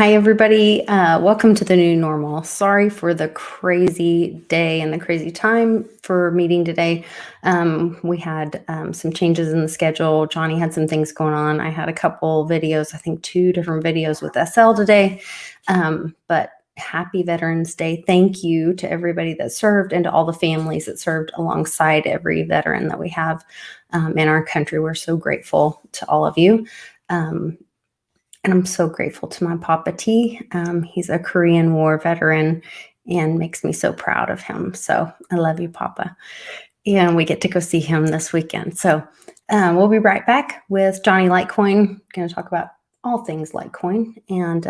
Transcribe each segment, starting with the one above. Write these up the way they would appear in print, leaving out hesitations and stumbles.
Hi, everybody. Welcome to the new normal. Sorry for the crazy day and the crazy time for meeting today. We had some changes in the schedule. Johnny had some things going on. I had a couple videos, I think 2 different videos with SL today. But happy Veterans Day. Thank you to everybody that served and to all the families that served alongside every veteran that we have in our country. We're so grateful to all of you. And I'm so grateful to my Papa T. He's a Korean War veteran and makes me so proud of him. So I love you, Papa. And we get to go see him this weekend. So we'll be right back with Johnny Litecoin. Going to talk about all things Litecoin and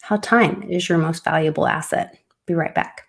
how time is your most valuable asset. Be right back.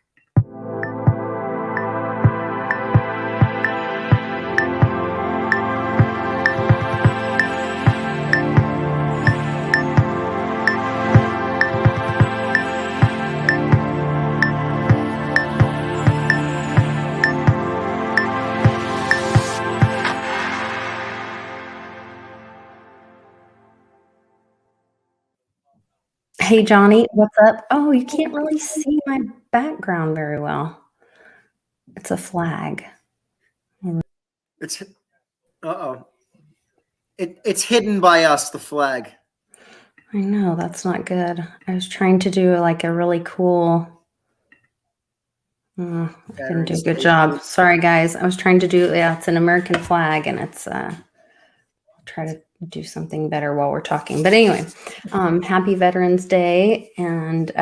Hey, Johnny, what's up? Oh, you can't really see my background very well. It's a flag. It's it's hidden by us, the flag. I know, that's not good. I was trying to do like a really cool. I didn't do a good job. Sorry, guys. I was trying to do, yeah, it's an American flag, and it's I'll try to do something better while we're talking. But anyway, happy Veterans Day, and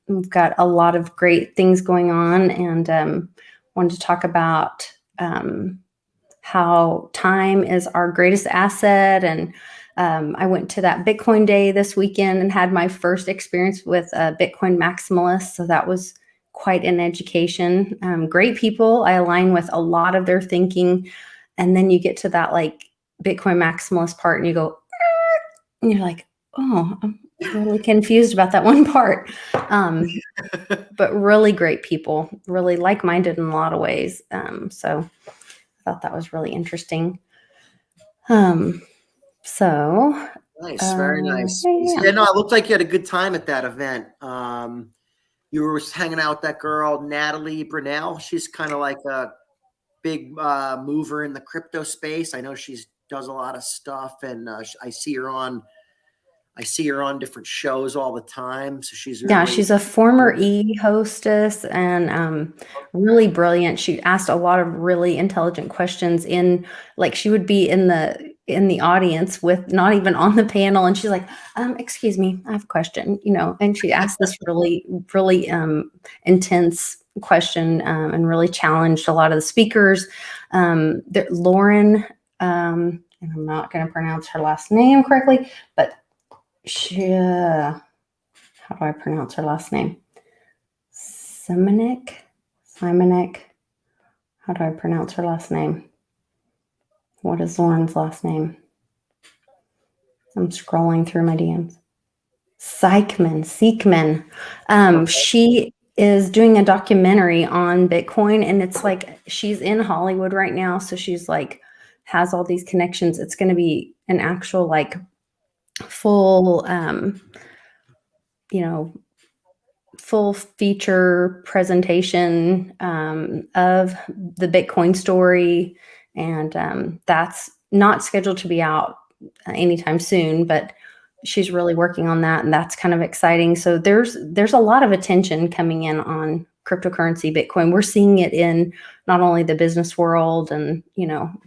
we've got a lot of great things going on, and wanted to talk about how time is our greatest asset. And I went to that Bitcoin day this weekend and had my first experience with a Bitcoin maximalist. So that was quite an education. Great people. I align with a lot of their thinking. And then you get to that like Bitcoin maximalist part and you go, and you're like, oh, I'm really confused about that one part. But really great people, really like-minded in a lot of ways. So I thought that was really interesting. So nice, very nice. Yeah. Yeah, no, it looked like you had a good time at that event. You were hanging out with that girl, Natalie Brunell. She's kind of like a big mover in the crypto space. I know she does a lot of stuff, and I see her on different shows all the time. So she's really, she's a former hostess and really brilliant. She asked a lot of really intelligent questions she would be in the audience with not even on the panel, and she's like, excuse me, I have a question, and she asked this really, really intense question and really challenged a lot of the speakers. Lauren, and I'm not going to pronounce her last name correctly, but she, how do I pronounce her last name? Simonek? How do I pronounce her last name? What is Lauren's last name? I'm scrolling through my DMs. Seekman. She is doing a documentary on Bitcoin, and it's like she's in Hollywood right now, so she's like has all these connections. It's going to be an actual like full full feature presentation of the Bitcoin story. And that's not scheduled to be out anytime soon, but she's really working on that. And that's kind of exciting. So there's a lot of attention coming in on cryptocurrency, Bitcoin. We're seeing it in not only the business world and,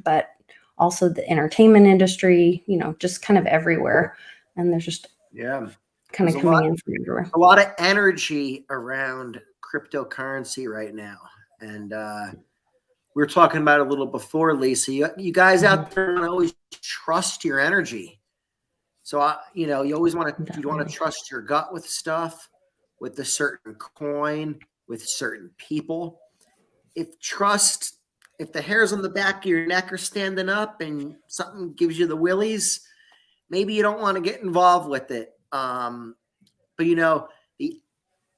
but also the entertainment industry, just kind of everywhere. And there's just, kind of coming in from everywhere. A lot of energy around cryptocurrency right now. And we were talking about it a little before, Lisa. You guys out there don't always trust your energy. So, you always want to trust your gut with stuff, with a certain coin, with certain people. If the hairs on the back of your neck are standing up and something gives you the willies, maybe you don't want to get involved with it. But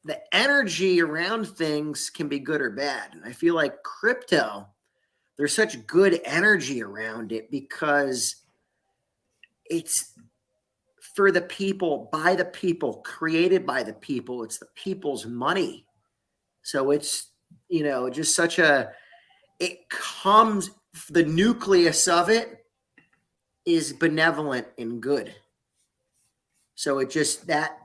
the energy around things can be good or bad. And I feel like crypto, there's such good energy around it because it's for the people, by the people, created by the people. It's the people's money. So it's, just such the nucleus of it is benevolent and good. So that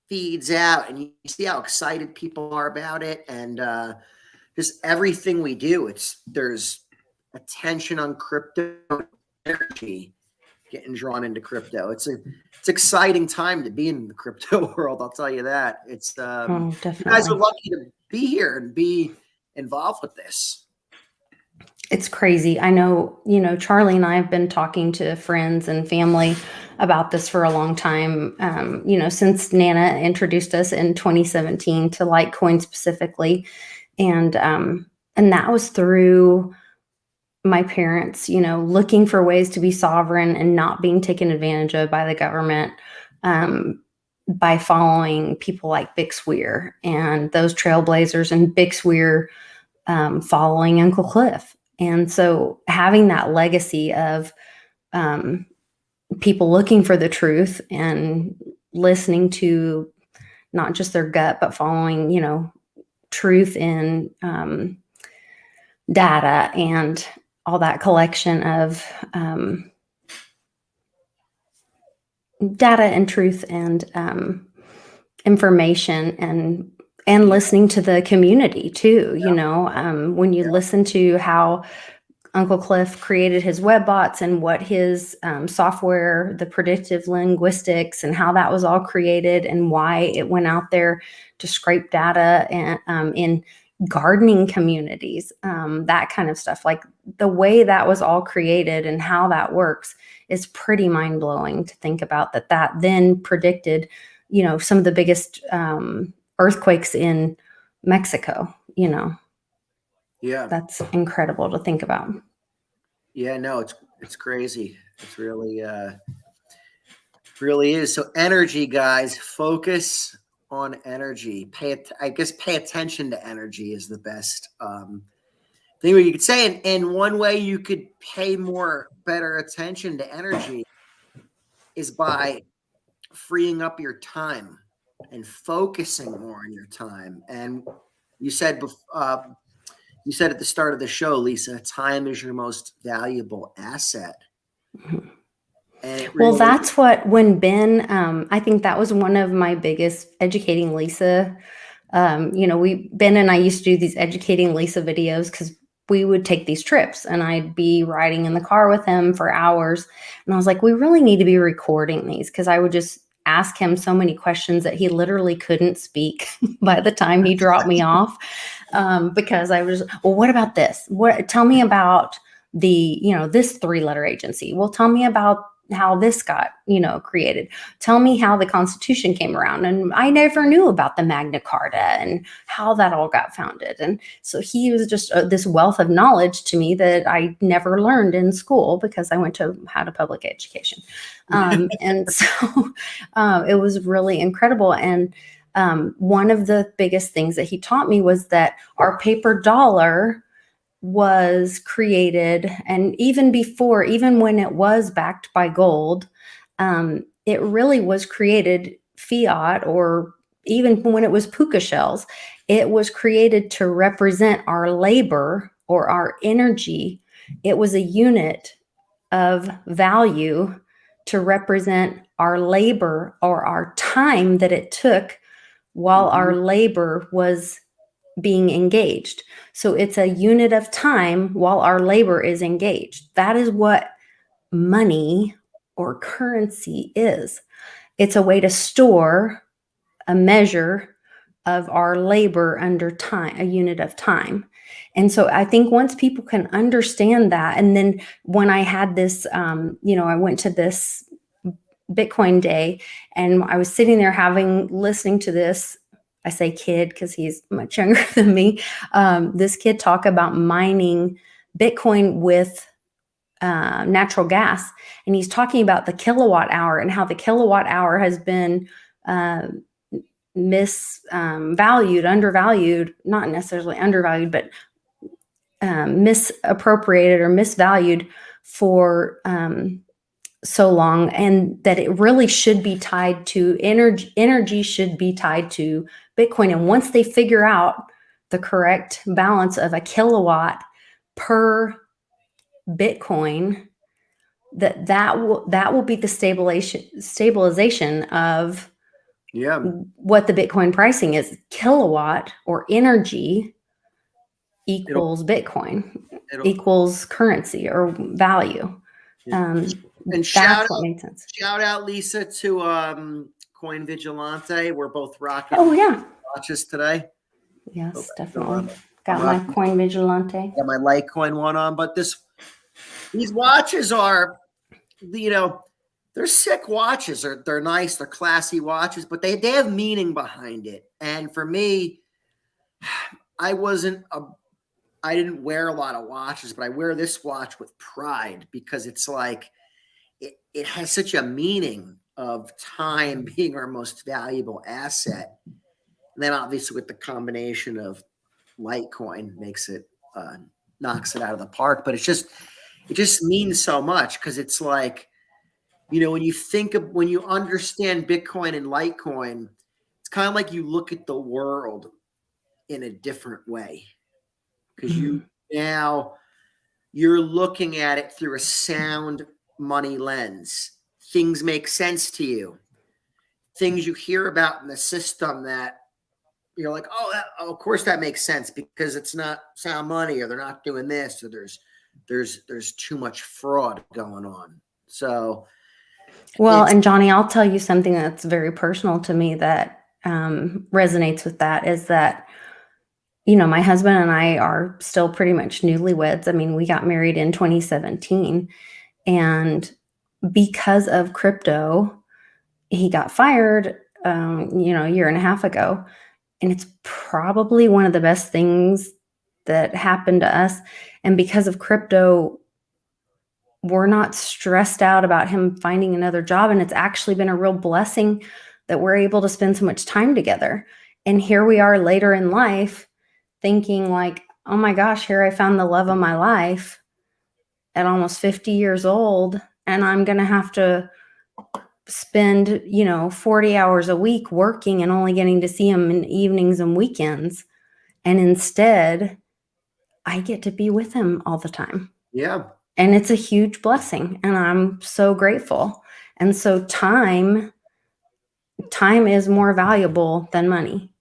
feeds out, and you see how excited people are about it, and just everything we do. There's attention on crypto, energy getting drawn into crypto. It's exciting time to be in the crypto world. I'll tell you that. It's Oh, you guys are definitely. lucky to be here and be involved with this. It's crazy. I know, Charlie and I have been talking to friends and family about this for a long time. Since Nana introduced us in 2017 to Litecoin specifically. And that was through my parents, looking for ways to be sovereign and not being taken advantage of by the government, by following people like Big Swear and those trailblazers, and Big Swear following Uncle Cliff. And so having that legacy of people looking for the truth and listening to not just their gut, but following, truth in data and all that collection of data and truth and information, and listening to the community too. When you listen to how Uncle Cliff created his web bots and what his software, the predictive linguistics, and how that was all created, and why it went out there to scrape data and in gardening communities, that kind of stuff. Like the way that was all created and how that works is pretty mind-blowing to think about, that then predicted, some of the biggest earthquakes in Mexico. Yeah, that's incredible to think about. Yeah, no, it's crazy. It's really is. So energy, guys, focus on energy. Pay attention to energy is the best thing you could say. And one way you could pay better attention to energy is by freeing up your time and focusing more on your time. And you said at the start of the show, Lisa, time is your most valuable asset. And well, that's when Ben, I think that was one of my biggest Educating Lisa. Ben and I used to do these Educating Lisa videos because we would take these trips and I'd be riding in the car with him for hours. And I was like, we really need to be recording these, because I would just ask him so many questions that he literally couldn't speak by the time he dropped me off. Because I was, well, what about this? Tell me about this 3-letter agency. Well, tell me about how this got, created. Tell me how the Constitution came around. And I never knew about the Magna Carta and how that all got founded. And so he was just this wealth of knowledge to me that I never learned in school, because I had a public education. And so it was really incredible. And one of the biggest things that he taught me was that our paper dollar was created, and even when it was backed by gold, it really was created fiat, or even when it was puka shells, it was created to represent our labor or our energy. It was a unit of value to represent our labor or our time that it took while our labor was being engaged. So it's a unit of time while our labor is engaged. That is what money or currency is. It's a way to store a measure of our labor under time, a unit of time. And so I think once people can understand that, and then when I had this, I went to this Bitcoin day and I was sitting there listening to this, I say kid because he's much younger than me. This kid talk about mining Bitcoin with natural gas. And he's talking about the kilowatt hour and how the kilowatt hour has been undervalued, not necessarily undervalued, but misappropriated or misvalued for so long, and that it really should be tied to energy should be tied to Bitcoin. And once they figure out the correct balance of a kilowatt per Bitcoin, that will be the stabilization of what the Bitcoin pricing is. Kilowatt or energy equals Bitcoin, equals currency or value. And shout out Lisa to Coin Vigilante. We're both rocking watches today. Yes, definitely. Got my Coin Vigilante. Got my Litecoin one on, but these watches are, they're sick watches. They're nice, they're classy watches, but they have meaning behind it. And for me, I didn't wear a lot of watches, but I wear this watch with pride because it's like it has such a meaning of time being our most valuable asset. And then obviously with the combination of Litecoin knocks it out of the park. But it just means so much because it's like, when you understand Bitcoin and Litecoin, it's kind of like you look at the world in a different way because you're looking at it through a sound money lens. Things make sense to you. Things you hear about in the system that you're like, oh, of course that makes sense because it's not sound money, or they're not doing this, or there's too much fraud going on. So, well, and Johnny, I'll tell you something that's very personal to me that resonates with that is that, my husband and I are still pretty much newlyweds. I mean, we got married in 2017, and because of crypto, he got fired, a year and a half ago. And it's probably one of the best things that happened to us. And because of crypto, we're not stressed out about him finding another job. And it's actually been a real blessing that we're able to spend so much time together. And here we are later in life thinking like, oh my gosh, here I found the love of my life at almost 50 years old. And I'm going to have to spend 40 hours a week working and only getting to see him in evenings and weekends, and instead I get to be with him all the time. And it's a huge blessing, and I'm so grateful. And so time is more valuable than money,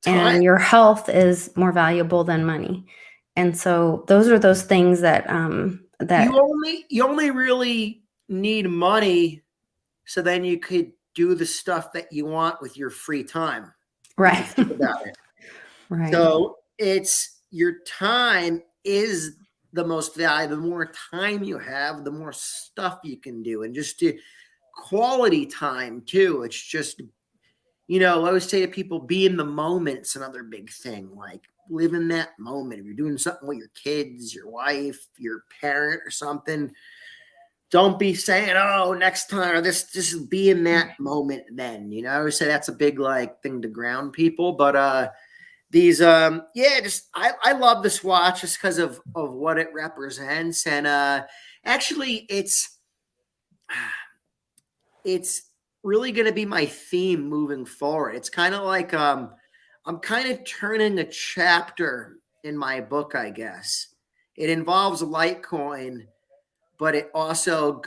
and your health is more valuable than money. And so those are those things that you only really need money so then you could do the stuff that you want with your free time. Right. Think about it. Right. So your time is the most valuable. The more time you have, the more stuff you can do, and just quality time too. It's just, I always say to people, be in the moment's another big thing. Like live in that moment. If you're doing something with your kids, your wife, your parent or something, don't be saying, oh, next time, or just be in that moment then. I always say that's a big thing to ground people. But I love this watch just because of what it represents. And actually it's really going to be my theme moving forward. It's kind of like I'm kind of turning a chapter in my book, I guess. It involves Litecoin, but it also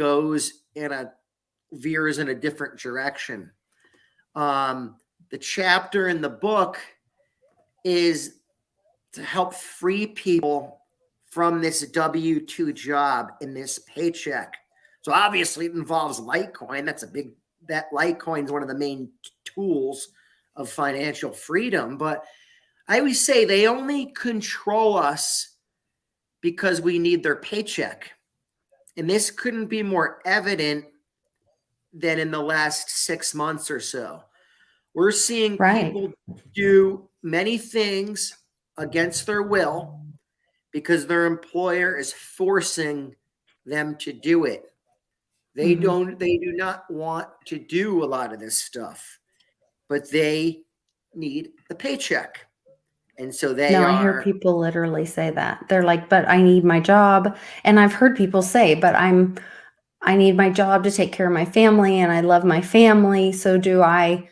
veers in a different direction. The chapter in the book is to help free people from this W-2 job and this paycheck. So obviously it involves Litecoin. That Litecoin is one of the main tools of financial freedom. But I always say they only control us because we need their paycheck. And this couldn't be more evident than in the last 6 months or so. We're seeing people do many things against their will because their employer is forcing them to do it. They do not want to do a lot of this stuff, but they need the paycheck. And so I hear people literally say that. They're like, but I need my job. And I've heard people say, but I'm I need my job to take care of my family and I love my family. So do I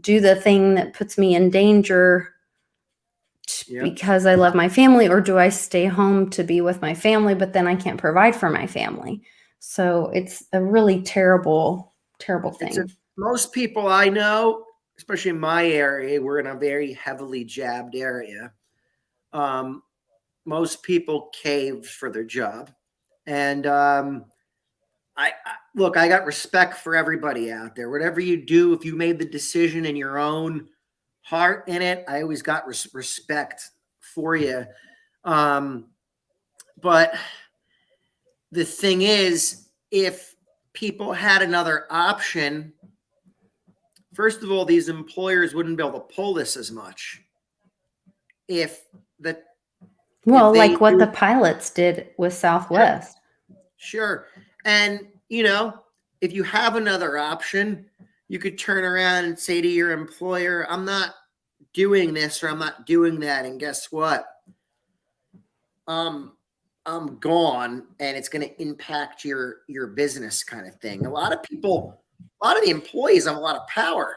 do the thing that puts me in danger because I love my family, or do I stay home to be with my family, but then I can't provide for my family? So it's a really terrible, terrible thing. Most people I know, especially in my area, we're in a very heavily jabbed area. Most people caved for their job. And I look, I got respect for everybody out there. Whatever you do, if you made the decision in your own heart in it, I always got respect for you. But the thing is, if people had another option, first of all, these employers wouldn't be able to pull this as much. Like what the pilots did with Southwest. Sure. And, if you have another option, you could turn around and say to your employer, I'm not doing this or I'm not doing that. And guess what? I'm gone, and it's going to impact your business, kind of thing. A lot of the employees have a lot of power.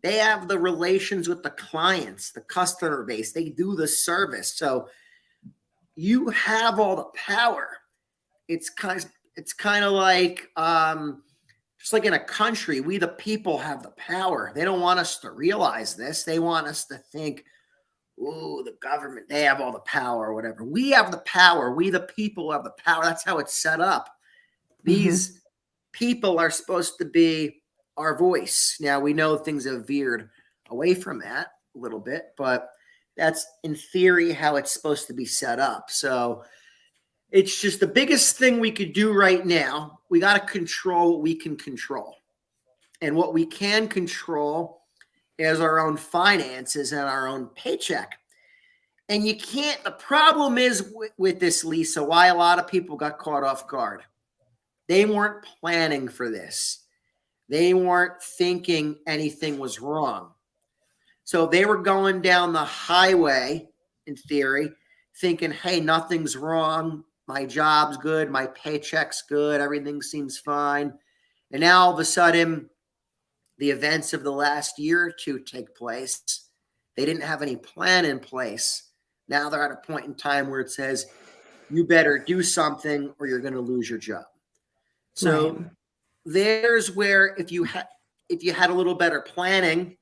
They have the relations with the clients, the customer base. They do the service. So you have all the power. It's kind of like, just like in a country, we the people have the power. They don't want us to realize this. They want us to think, oh, the government, they have all the power or whatever. We have the power. We the people have the power. That's how it's set up. These people are supposed to be our voice. Now, we know things have veered away from that a little bit, but that's in theory how it's supposed to be set up. So it's just the biggest thing we could do right now. We got to control what we can control. And what we can control is our own finances and our own paycheck. And you can't, the problem is with this, Lisa, why a lot of people got caught off guard. They weren't planning for this. They weren't thinking anything was wrong. So they were going down the highway, in theory, thinking, hey, nothing's wrong. My job's good. My paycheck's good. Everything seems fine. And now all of a sudden, the events of the last year or two take place. They didn't have any plan in place. Now they're at a point in time where it says, you better do something or you're going to lose your job. So there's where if you had a little better planning,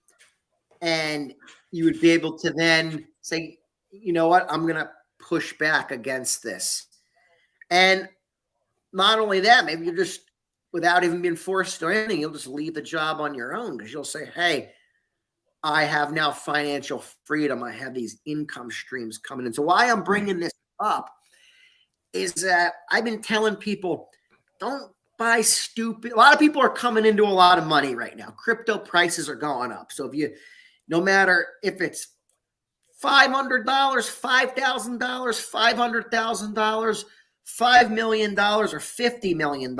and you would be able to then say, you know what, I'm going to push back against this. And not only that, maybe you just, without even being forced or anything, you'll just leave the job on your own, because you'll say, hey, I have now financial freedom. I have these income streams coming in. So why I'm bringing this up is that I've been telling people, don't buy stupid. A lot of people are coming into a lot of money right now. Crypto prices are going up. So no matter if it's $500, $5,000, $500,000, $5 million, or $50 million,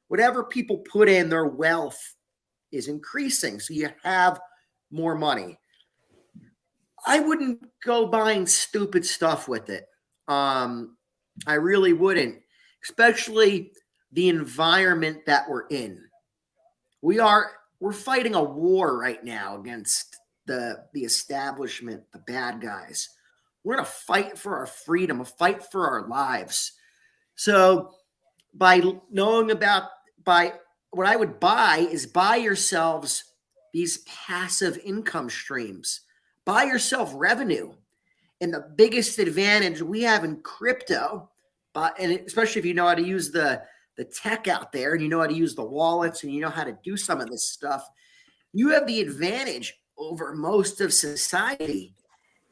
whatever people put in, their wealth is increasing. So you have more money. I wouldn't go buying stupid stuff with it. I really wouldn't, especially the environment that we're in. We're fighting a war right now against the establishment, the bad guys. We're in a fight for our freedom, a fight for our lives. So by what I would buy is buy yourselves these passive income streams. Buy yourself revenue. And the biggest advantage we have in crypto, and especially if you know how to use the tech out there, and you know how to use the wallets, and you know how to do some of this stuff, you have the advantage over most of society.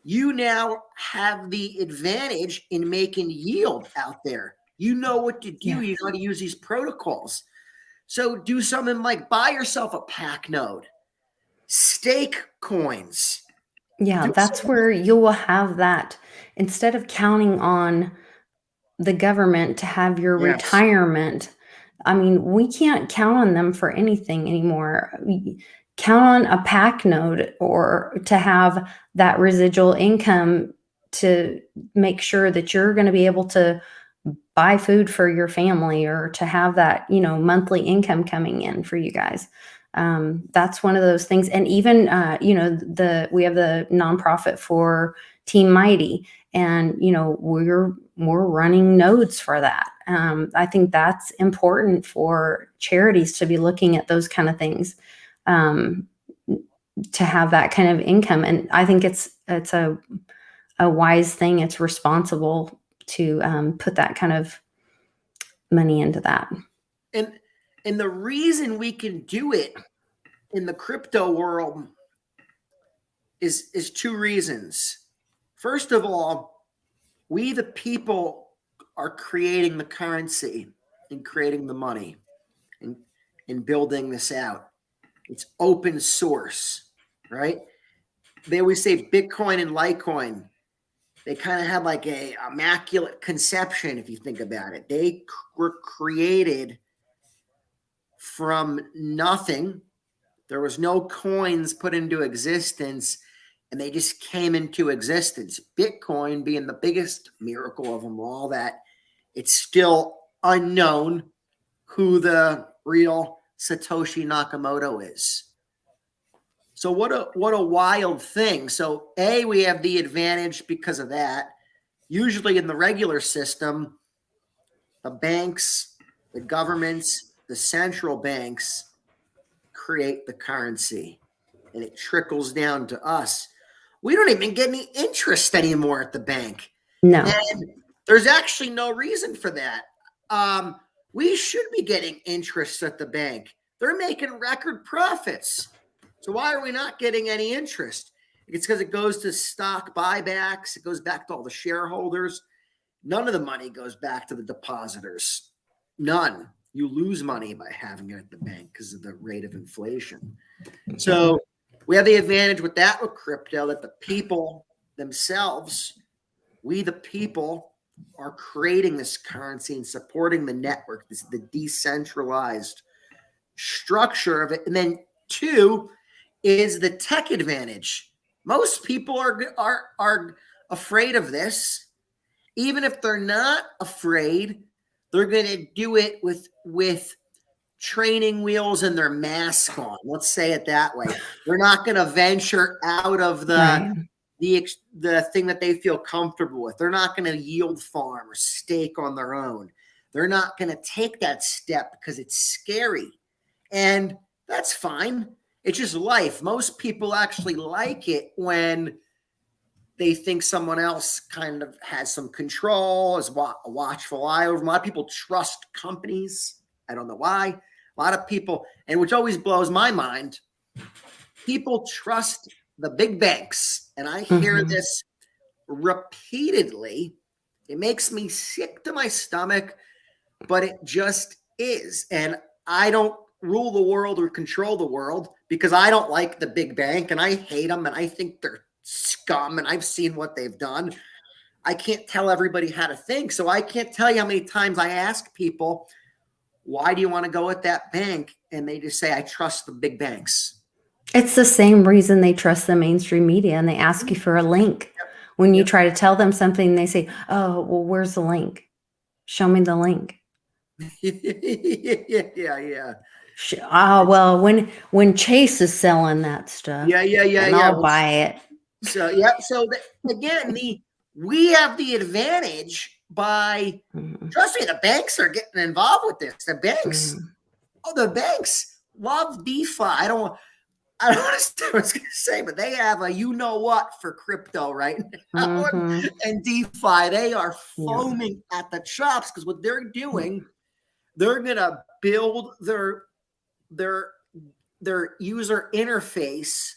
You now have the advantage in making yield out there. You know what to do. Yes. You know how to use these protocols. So do something like buy yourself a pack node, stake coins. Yeah, that's where you will have that. Instead of counting on the government to have your retirement, I mean, we can't count on them for anything anymore. Count on a pack node or to have that residual income to make sure that you're going to be able to buy food for your family or to have that, monthly income coming in for you guys. That's one of those things. And even, we have the nonprofit for Team Mighty, and, we're running nodes for that. I think that's important for charities to be looking at those kind of things, to have that kind of income. And I think it's a wise thing. It's responsible to put that kind of money into that. And the reason we can do it in the crypto world is two reasons. First of all, we the people are creating the currency and creating the money and building this out. It's open source, right? They always say Bitcoin and Litecoin, they kind of have like a immaculate conception if you think about it. They were created from nothing. There was no coins put into existence, and they just came into existence. Bitcoin being the biggest miracle of them all, that it's still unknown who the real Satoshi Nakamoto is. So what a wild thing. So we have the advantage because of that. Usually in the regular system, the banks, the governments, the central banks create the currency, and it trickles down to us. We don't even get any interest anymore at the bank. No. And there's actually no reason for that. We should be getting interest at the bank. They're making record profits. So why are we not getting any interest? It's because it goes to stock buybacks. It goes back to all the shareholders. None of the money goes back to the depositors. None. You lose money by having it at the bank because of the rate of inflation. So we have the advantage with that with crypto, that the people themselves, we the people, are creating this currency and supporting the network. This is the decentralized structure of it. And then two is the tech advantage. Most people are afraid of this. Even if they're not afraid, they're going to do it with training wheels and their mask on. Let's say it that way. They're not going to venture out of the thing that they feel comfortable with. They're not going to yield farm or stake on their own. They're not going to take that step because it's scary. And that's fine. It's just life. Most people actually like it when they think someone else kind of has some control, is a watchful eye over them. A lot of people trust companies. I don't know why. A lot of people, and which always blows my mind, people trust the big banks. And I hear this repeatedly. It makes me sick to my stomach, but it just is. And I don't rule the world or control the world because I don't like the big bank and I hate them and I think they're scum and I've seen what they've done. I can't tell everybody how to think. So I can't tell you how many times I ask people, why do you want to go with that bank? And they just say, I trust the big banks. It's the same reason they trust the mainstream media, and they ask you for a link. When you try to tell them something, they say, oh, well, where's the link? Show me the link. Yeah. Oh, well, when Chase is selling that stuff, and I'll buy it. So again, we have the advantage by trust me, the banks are getting involved with this. The banks love DeFi. I don't understand what I was going to say, but they have a what for crypto right now, and DeFi. They are foaming at the chops because what they're doing, they're going to build their user interface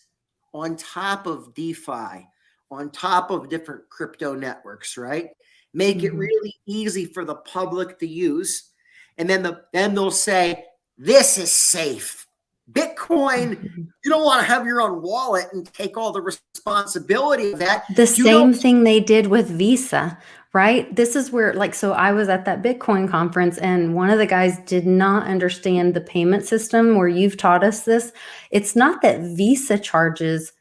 on top of DeFi, on top of different crypto networks, right? Make it really easy for the public to use. And then they'll say, this is safe. Bitcoin, you don't want to have your own wallet and take all the responsibility of that. The same thing they did with Visa, right? This is where, so I was at that Bitcoin conference and one of the guys did not understand the payment system where you've taught us this. It's not that Visa charges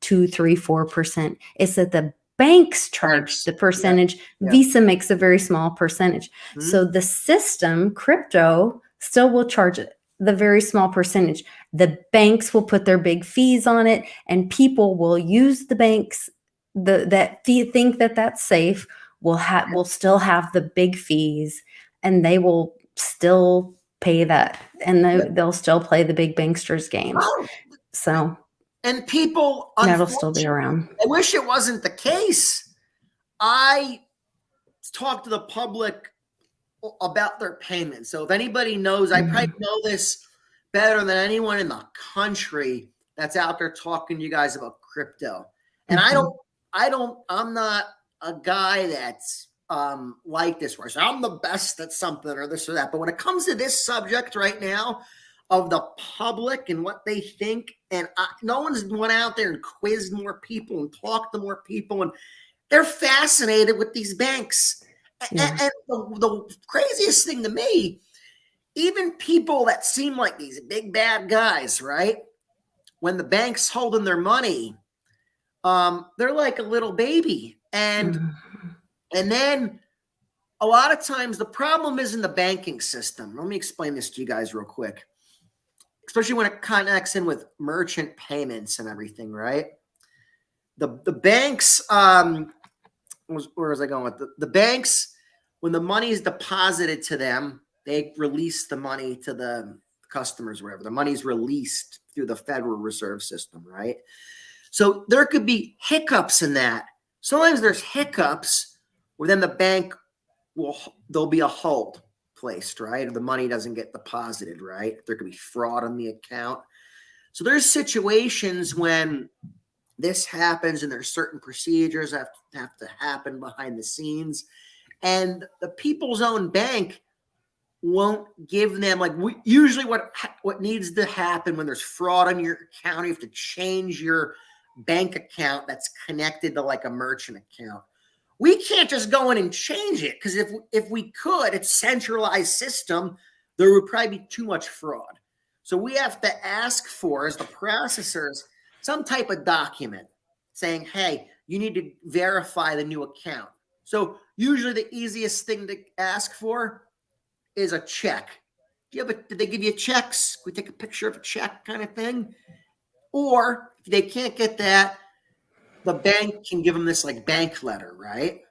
2, 3, 4%. It's that the banks charge the percentage. Yeah. Visa makes a very small percentage. So the system, crypto, still will charge the very small percentage. The banks will put their big fees on it, and people will use the banks that think that that's safe. Will still have the big fees, and they will still pay that, and they'll still play the big banksters games. So, and people, that'll still be around. I wish it wasn't the case. I talk to the public about their payments. So if anybody knows, I probably know this better than anyone in the country that's out there talking to you guys about crypto. And I'm not a guy that's like this, where I'm the best at something or this or that. But when it comes to this subject right now of the public and what they think, and no one's went out there and quizzed more people and talked to more people, and they're fascinated with these banks. And the craziest thing to me, even people that seem like these big bad guys, right? When the bank's holding their money, they're like a little baby. And then a lot of times the problem is in the banking system. Let me explain this to you guys real quick, especially when it connects in with merchant payments and everything, right? The banks, where was I going with the banks? When the money is deposited to them, they release the money to the customers, wherever the money is released through the Federal Reserve System, right? So there could be hiccups in that. Sometimes there's hiccups where then the bank there'll be a hold placed, right? Or the money doesn't get deposited, right? There could be fraud on the account. So there's situations when this happens, and there's certain procedures that have to happen behind the scenes, and the people's own bank won't give them, like, usually what needs to happen when there's fraud on your account, you have to change your bank account that's connected to like a merchant account. We can't just go in and change it, because if we could, it's centralized system, there would probably be too much fraud. So we have to ask for, as the processors, some type of document saying, hey, you need to verify the new account. So usually the easiest thing to ask for is a check. Did they give you checks? We take a picture of a check kind of thing. Or if they can't get that, the bank can give them this like bank letter, right?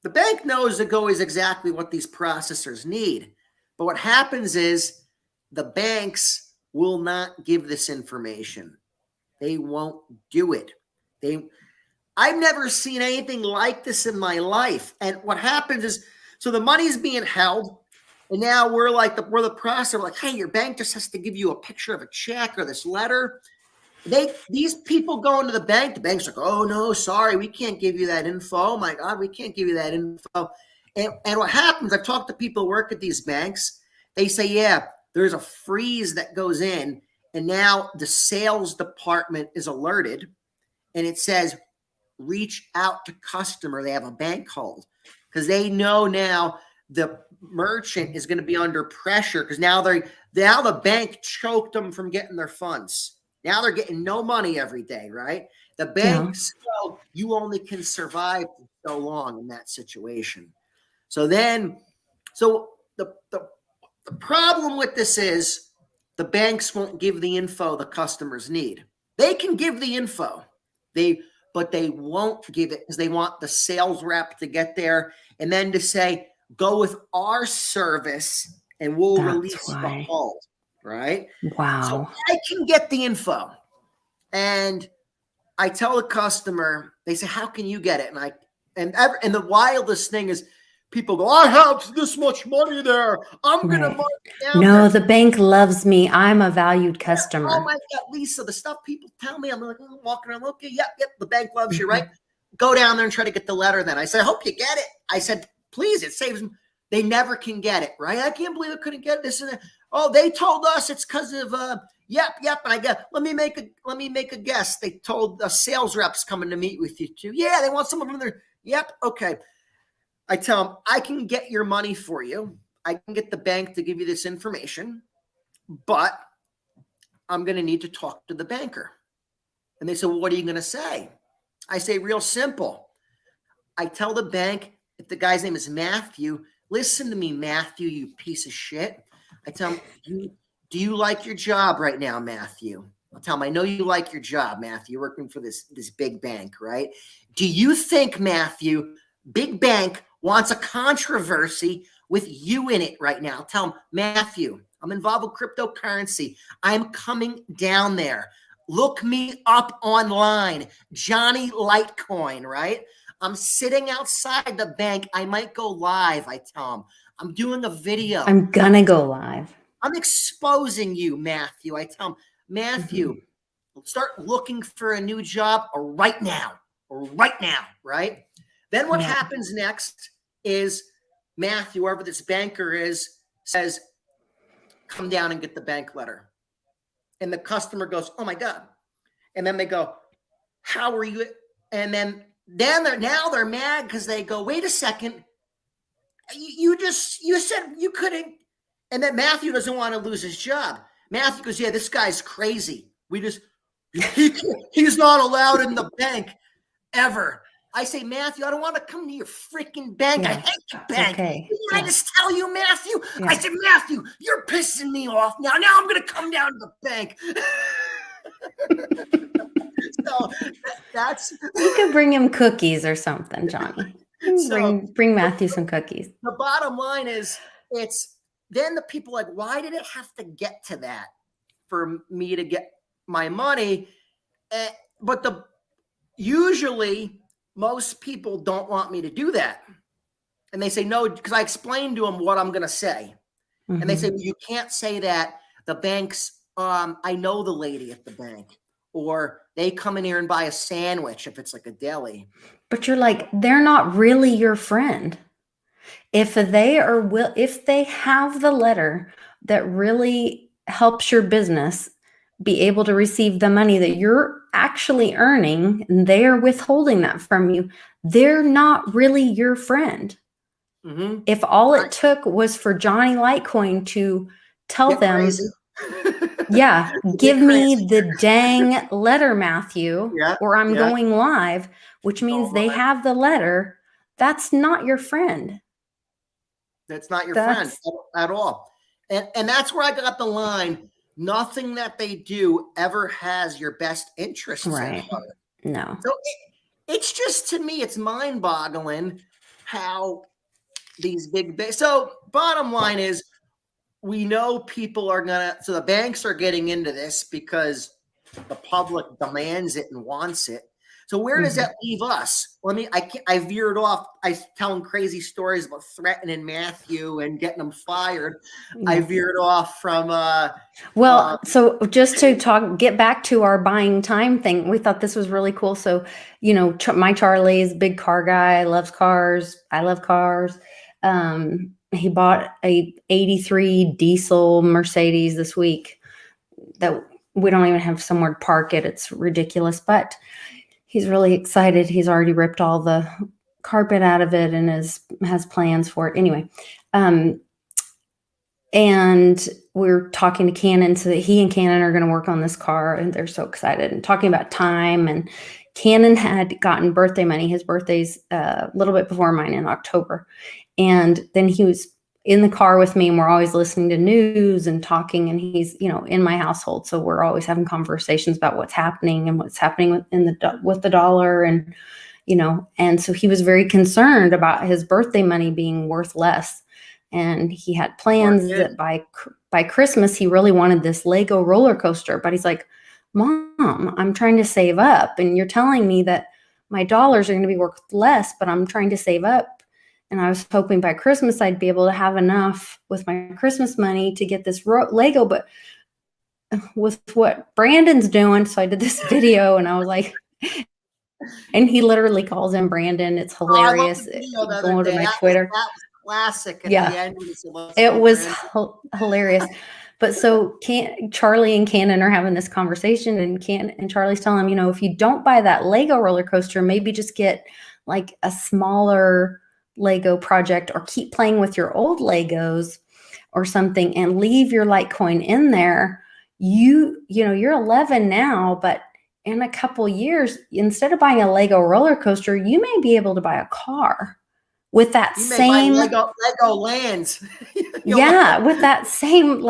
The bank knows always exactly what these processors need. But what happens is the banks will not give this information. They won't do it. I've never seen anything like this in my life. And what happens is, so the money's being held, and now we're the processor, like, hey, your bank just has to give you a picture of a check or this letter. These people go into the bank's like, oh no, sorry, we can't give you that info. Oh my God, we can't give you that info. And what happens, I've talked to people who work at these banks, they say, yeah, there's a freeze that goes in, and now the sales department is alerted, and it says, reach out to customer. They have a bank hold, because they know now the merchant is going to be under pressure, because now the bank choked them from getting their funds. Now they're getting no money every day, right? The banks, you only can survive for so long in that situation. So the problem with this is the banks won't give the info the customers need. They can give the info, but they won't give it because they want the sales rep to get there and then to say, go with our service and we'll release the hold, right? Wow. So I can get the info, and I tell the customer, they say, how can you get it? And the wildest thing is, people go, I have this much money there, I'm going to mark it down. No, the bank loves me. I'm a valued customer. Oh my God, Lisa, the stuff people tell me, I'm like, I'm walking around, okay, yep, the bank loves you, right? Go down there and try to get the letter then. I said, I hope you get it. I said, please, it saves them. They never can get it, right? I can't believe I couldn't get this and that. Oh, they told us it's because of yep. And I get, let me make a guess. They told the sales reps coming to meet with you too. Yeah, they want someone from there. Yep, okay. I tell them, I can get your money for you. I can get the bank to give you this information, but I'm going to need to talk to the banker. And they say, well, what are you going to say? I say, real simple. I tell the bank, if the guy's name is Matthew, listen to me, Matthew, you piece of shit. I tell him, do you like your job right now, Matthew? I'll tell him, I know you like your job, Matthew. You're working for this big bank, right? Do you think, Matthew, big bank wants a controversy with you in it right now? I'll tell him, Matthew, I'm involved with cryptocurrency. I'm coming down there. Look me up online, Johnny Litecoin, right? I'm sitting outside the bank. I might go live, I tell him. I'm doing a video. I'm gonna go live. I'm exposing you, Matthew. I tell him, Matthew, start looking for a new job right now, right? Then what happens next is Matthew, whoever this banker is, says, come down and get the bank letter. And the customer goes, oh my God. And then they go, how are you? And then they're mad because they go, wait a second. You said you couldn't. And then Matthew doesn't want to lose his job. Matthew goes, yeah, this guy's crazy. He's not allowed in the bank ever. I say, Matthew, I don't want to come to your freaking bank. I hate the bank. Okay. Didn't I just tell you, Matthew? I said, Matthew, you're pissing me off now. Now I'm going to come down to the bank. So that's. You could bring him cookies or something, Johnny. Bring Matthew some cookies. The bottom line is, then the people are like, why did it have to get to that for me to get my money? But usually most people don't want me to do that. And they say, no, because I explained to them what I'm going to say. And they say, well, you can't say that. The banks, I know the lady at the bank. Or they come in here and buy a sandwich if it's like a deli. But you're like, they're not really your friend. If they have the letter that really helps your business be able to receive the money that you're actually earning, and they are withholding that from you, they're not really your friend. If all it took was for Johnny Litecoin to tell them, give me the dang letter, Matthew, or I'm going live, which means they have the letter. That's not your friend. That's not your friend at all. And that's where I got the line. Nothing that they do ever has your best interests at heart. No. So it's just, to me, it's mind-boggling how these so bottom line is, we know people are so the banks are getting into this because the public demands it and wants it. So where does that leave us? I veered off. I telling crazy stories about threatening Matthew and getting him fired. I veered off from. So just to get back to our buying time thing, we thought this was really cool. So, my Charlie's big car guy, loves cars. I love cars. He bought a 83 diesel Mercedes this week that we don't even have somewhere to park it. It's ridiculous, but he's really excited. He's already ripped all the carpet out of it and has plans for it. Anyway, and we're talking to Cannon, so that he and Cannon are going to work on this car, and they're so excited and talking about time. And Cannon had gotten birthday money. His birthday's a little bit before mine, in October. And then he was in the car with me, and we're always listening to news and talking, and he's, in my household. So we're always having conversations about what's happening and what's happening with the dollar. And, and so he was very concerned about his birthday money being worth less. And he had plans that by Christmas, he really wanted this Lego roller coaster, but he's like, Mom, I'm trying to save up. And you're telling me that my dollars are going to be worth less, but I'm trying to save up. And I was hoping by Christmas I'd be able to have enough with my Christmas money to get this Lego, but with what Brandon's doing. So I did this video, and I was like, and he literally calls him Brandon. It's hilarious. Going to my Twitter. That was classic. The end it was hilarious. But so Charlie and Cannon are having this conversation, and Charlie's telling him, if you don't buy that Lego roller coaster, maybe just get like a smaller Lego project, or keep playing with your old Legos or something, and leave your Litecoin in there. You're 11 now, but in a couple years, instead of buying a Lego roller coaster, you may be able to buy a car with that You may buy same Lego lands. yeah, with that same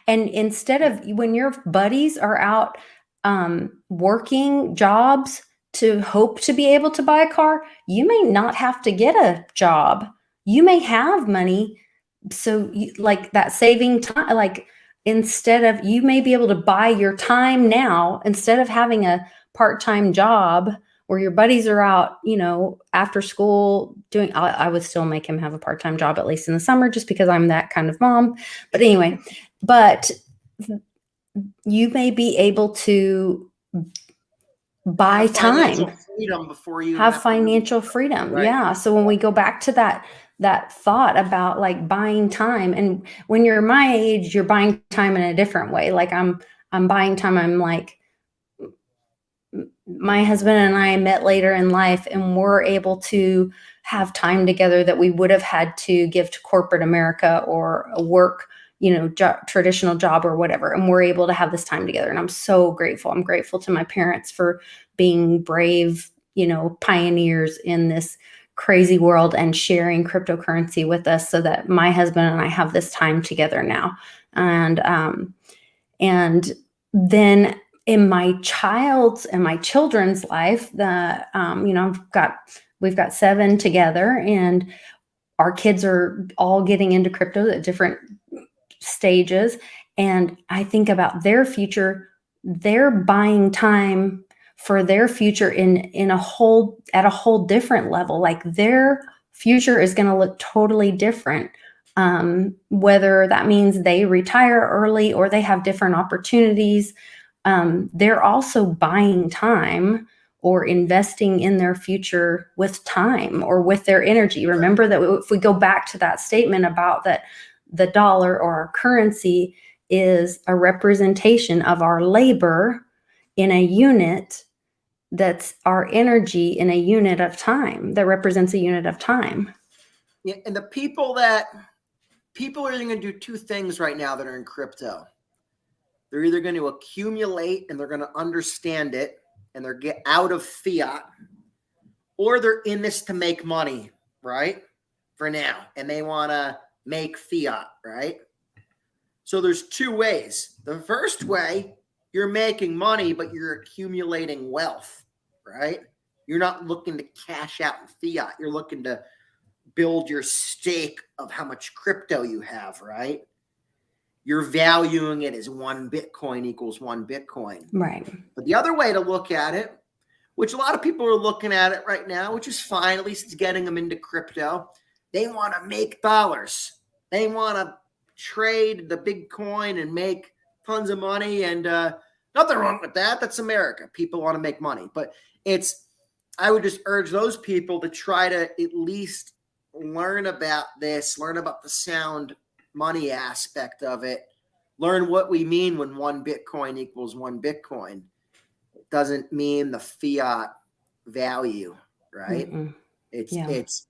and instead of when your buddies are out working jobs to hope to be able to buy a car, you may not have to get a job. You may have money, so that saving time, instead of you may be able to buy your time now instead of having a part-time job where your buddies are out, after school doing, I would still make him have a part-time job, at least in the summer, just because I'm that kind of mom. But anyway, but you may be able to buy have financial time, freedom before you have financial freedom. right? Yeah. So when we go back to that thought about buying time, and when you're my age, you're buying time in a different way. I'm buying time. I'm my husband and I met later in life, and we're able to have time together that we would have had to give to corporate America or a work, traditional job or whatever. And we're able to have this time together. And I'm so grateful. I'm grateful to my parents for being brave, pioneers in this crazy world and sharing cryptocurrency with us so that my husband and I have this time together now. And then in my child's and my children's life, we've got 7 together, and our kids are all getting into crypto at different stages. And I think about their future. They're buying time for their future at a whole different level. Their future is going to look totally different. Whether that means they retire early or they have different opportunities. They're also buying time or investing in their future with time or with their energy. Remember that if we go back to that statement about that the dollar or our currency is a representation of our labor in a unit, that's our energy in a unit of time that represents a unit of time. Yeah, and the people are going to do 2 things right now that are in crypto. They're either going to accumulate and they're going to understand it and they're get out of fiat, or they're in this to make money, right? For now. And they want to make fiat, right? So there's 2 ways. The first way, you're making money, but you're accumulating wealth, right? You're not looking to cash out in fiat. You're looking to build your stake of how much crypto you have, right? You're valuing it as 1 Bitcoin equals 1 Bitcoin. Right. But the other way to look at it, which a lot of people are looking at it right now, which is fine, at least it's getting them into crypto. They want to make dollars. They want to trade the Bitcoin and make tons of money. And nothing wrong with that. That's America. People want to make money. But I would just urge those people to try to at least learn about this, learn about the sound money aspect of it, learn what we mean when 1 Bitcoin equals 1 Bitcoin. It doesn't mean the fiat value, right? Mm-mm. It's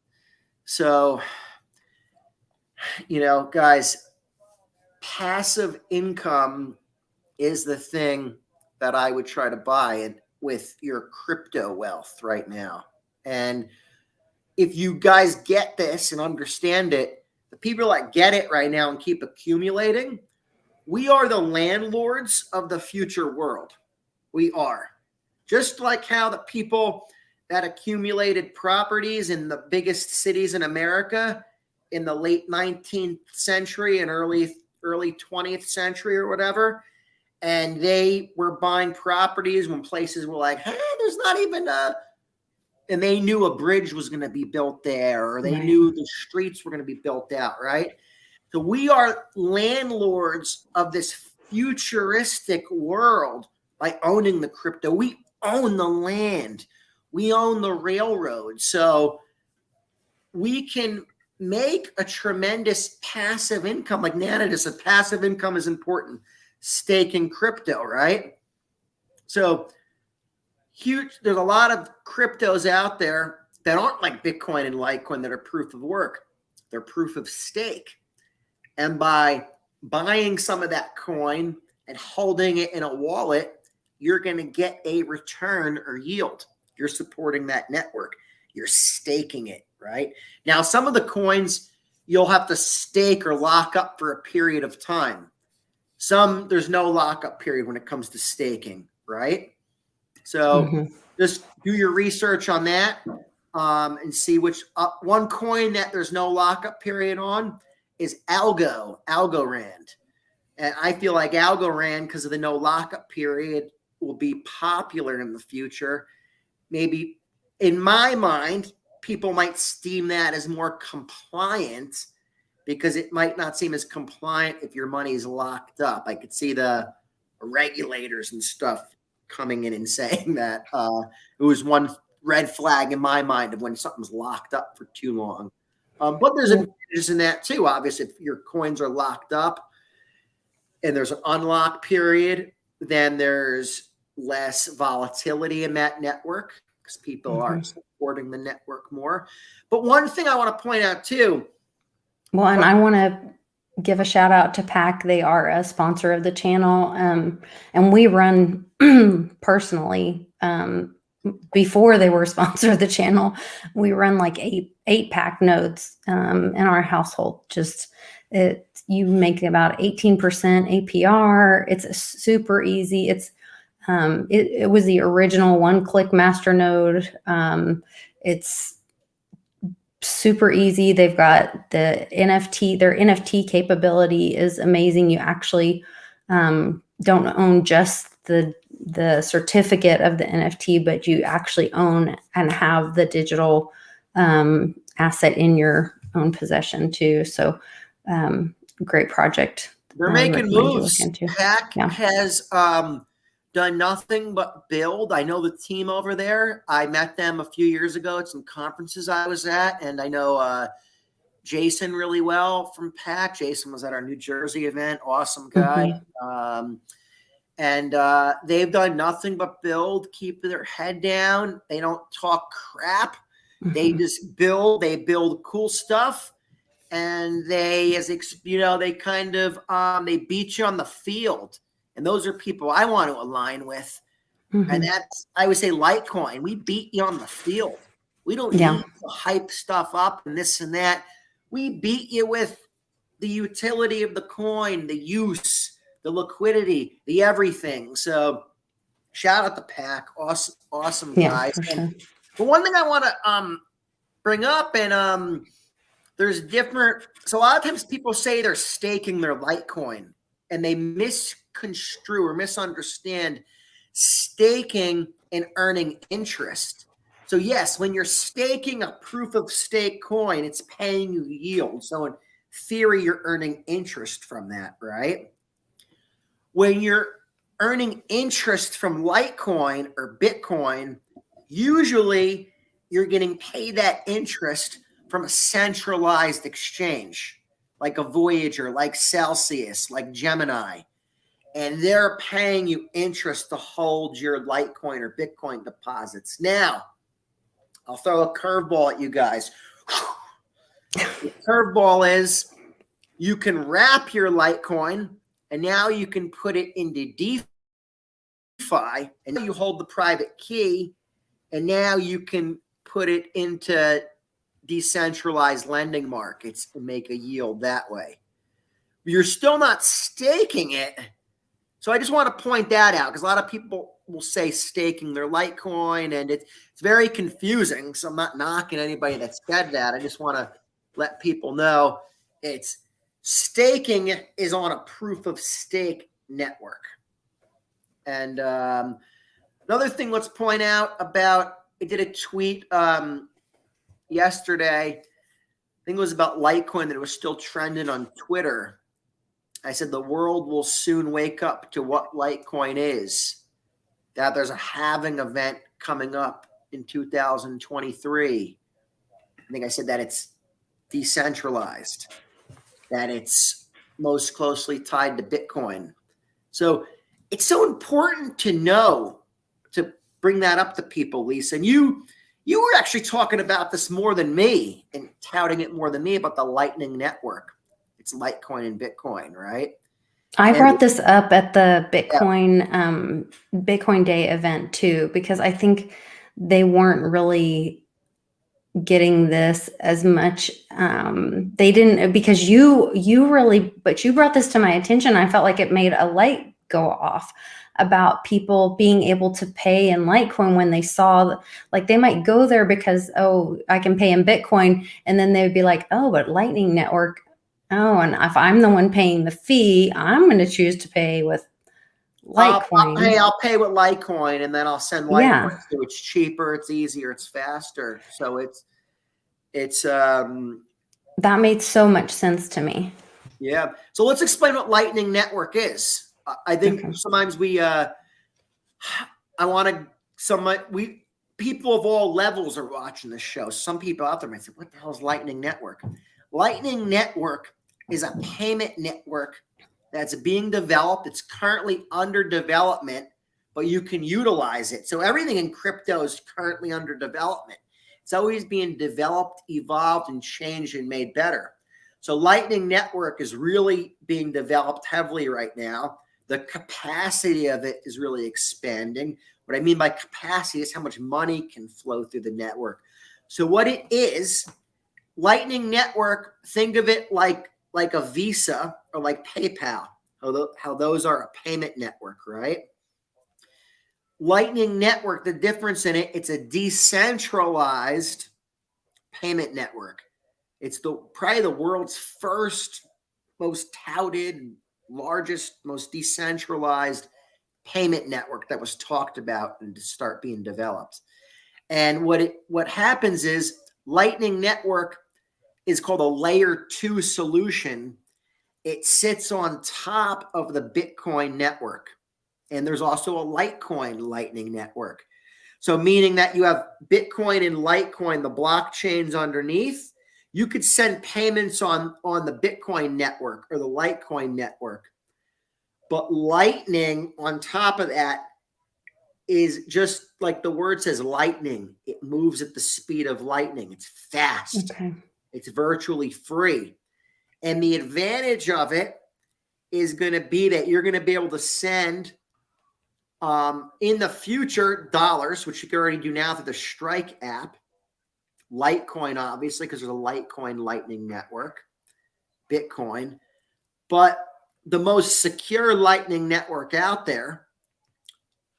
so, guys, passive income is the thing that I would try to buy with your crypto wealth right now. And if you guys get this and understand it, the people that get it right now and keep accumulating, we are the landlords of the future world. We are. Just like how the people that accumulated properties in the biggest cities in America in the late 19th century and early 20th century or whatever, and they were buying properties when places were like, hey, there's not even and they knew a bridge was going to be built there, or they knew the streets were going to be built out, right? So we are landlords of this futuristic world by owning the crypto. We own the land. We own the railroad. So we can make a tremendous passive income. Like Nana just said, passive income is important. Staking crypto, right? So huge. There's a lot of cryptos out there that aren't like Bitcoin and Litecoin that are proof of work. They're proof of stake. And by buying some of that coin and holding it in a wallet, you're going to get a return or yield. You're supporting that network. You're staking it, right? Now, some of the coins you'll have to stake or lock up for a period of time. Some, there's no lockup period when it comes to staking, right? So just do your research on that and see which one coin that there's no lockup period on is Algorand. And I feel like Algorand, because of the no lockup period, will be popular in the future. Maybe in my mind, people might deem that as more compliant because it might not seem as compliant if your money is locked up. I could see the regulators and stuff coming in and saying that it was one red flag in my mind of when something's locked up for too long. But there's advantages in that too. Obviously, if your coins are locked up and there's an unlock period, then there's less volatility in that network because people are supporting the network more. But one thing I want to point out too. Well, and I want to give a shout out to PAC. They are a sponsor of the channel. And we run personally, before they were a sponsor of the channel, we run like eight PAC nodes in our household. You make about 18% APR. It's super easy. It was the original one-click master node. It's super easy. They've got the NFT. Their NFT capability is amazing. You actually don't own just the certificate of the NFT, but you actually own and have the digital asset in your own possession too. So great project. They're making moves. PAC has done nothing but build. I know the team over there. I met them a few years ago at some conferences I was at, and I know Jason really well from PAC. Jason was at our New Jersey event. Awesome guy. And they've done nothing but build, keep their head down. They don't talk crap. They just build. They build cool stuff. And they kind of they beat you on the field. And those are people I want to align with. And that's, I would say, Litecoin. We beat you on the field. We don't need to hype stuff up and this and that. We beat you with the utility of the coin, the use, the liquidity, the everything. So shout out to PAC. Awesome guys. Sure. But one thing I want to bring up, and there's different, so a lot of times people say they're staking their Litecoin, and they misconstrue or misunderstand staking and earning interest. So yes, when you're staking a proof of stake coin, it's paying you yield. So in theory, you're earning interest from that, right? When you're earning interest from Litecoin or Bitcoin, usually you're getting paid that interest from a centralized exchange, like a Voyager, like Celsius, like Gemini. And they're paying you interest to hold your Litecoin or Bitcoin deposits. Now, I'll throw a curveball at you guys. The curveball is you can wrap your Litecoin, and now you can put it into DeFi, and now you hold the private key, and now you can put it into decentralized lending markets and make a yield that way. You're still not staking it. So I just want to point that out because a lot of people will say staking their Litecoin, and it's very confusing. So I'm not knocking anybody that said that. I just want to let people know it's staking is on a proof of stake network. And another thing, let's point out about, I did a tweet yesterday. I think it was about Litecoin that it was still trending on Twitter. I said the world will soon wake up to what Litecoin is, that there's a halving event coming up in 2023. I think I said that it's decentralized, that it's most closely tied to Bitcoin. So it's so important to know, to bring that up to people, Lisa. And you were actually talking about this more than me and touting it more than me about the Lightning Network. It's Litecoin and Bitcoin, right? I And brought this up at the yeah, Bitcoin Day event too, because I think they weren't really getting this as much. They didn't, because but you brought this to my attention. I felt like it made a light go off about people being able to pay in Litecoin when they saw, like, they might go there because, oh, I can pay in Bitcoin, and then they would be like, oh, but Lightning Network. Oh, and if I'm the one paying the fee, I'm going to choose to pay with Litecoin. I'll pay with Litecoin, and then I'll send Litecoin. Yeah, So it's cheaper, it's easier, it's faster. So it's that made so much sense to me. yeah. So let's explain what Lightning Network is. I think Okay. sometimes I want to people of all levels are watching this show. Some people out there might say, "What the hell is Lightning Network?" Lightning Network is a payment network that's being developed. It's currently under development, but you can utilize it. So everything in crypto is currently under development. It's always being developed, evolved, and changed and made better. So Lightning Network is really being developed heavily right now. The capacity of it is really expanding. What I mean by capacity is how much money can flow through the network. So what it is, Lightning Network, think of it like a Visa or like PayPal, how those are a payment network, right? Lightning Network, the difference in it, it's a decentralized payment network. It's probably the world's first, most touted, largest, most decentralized payment network that was talked about and to start being developed. And what happens is Lightning Network is called a layer 2 solution. It sits on top of the Bitcoin network. And there's also a Litecoin Lightning Network. So meaning that you have Bitcoin and Litecoin, the blockchains underneath. You could send payments on the Bitcoin network or the Litecoin network. But Lightning on top of that is just like the word says, lightning. It moves at the speed of lightning. It's fast. Okay. It's virtually free. And the advantage of it is going to be that you're going to be able to send in the future dollars, which you can already do now through the Strike app, Litecoin, obviously, because there's a Litecoin Lightning Network, Bitcoin. But the most secure Lightning Network out there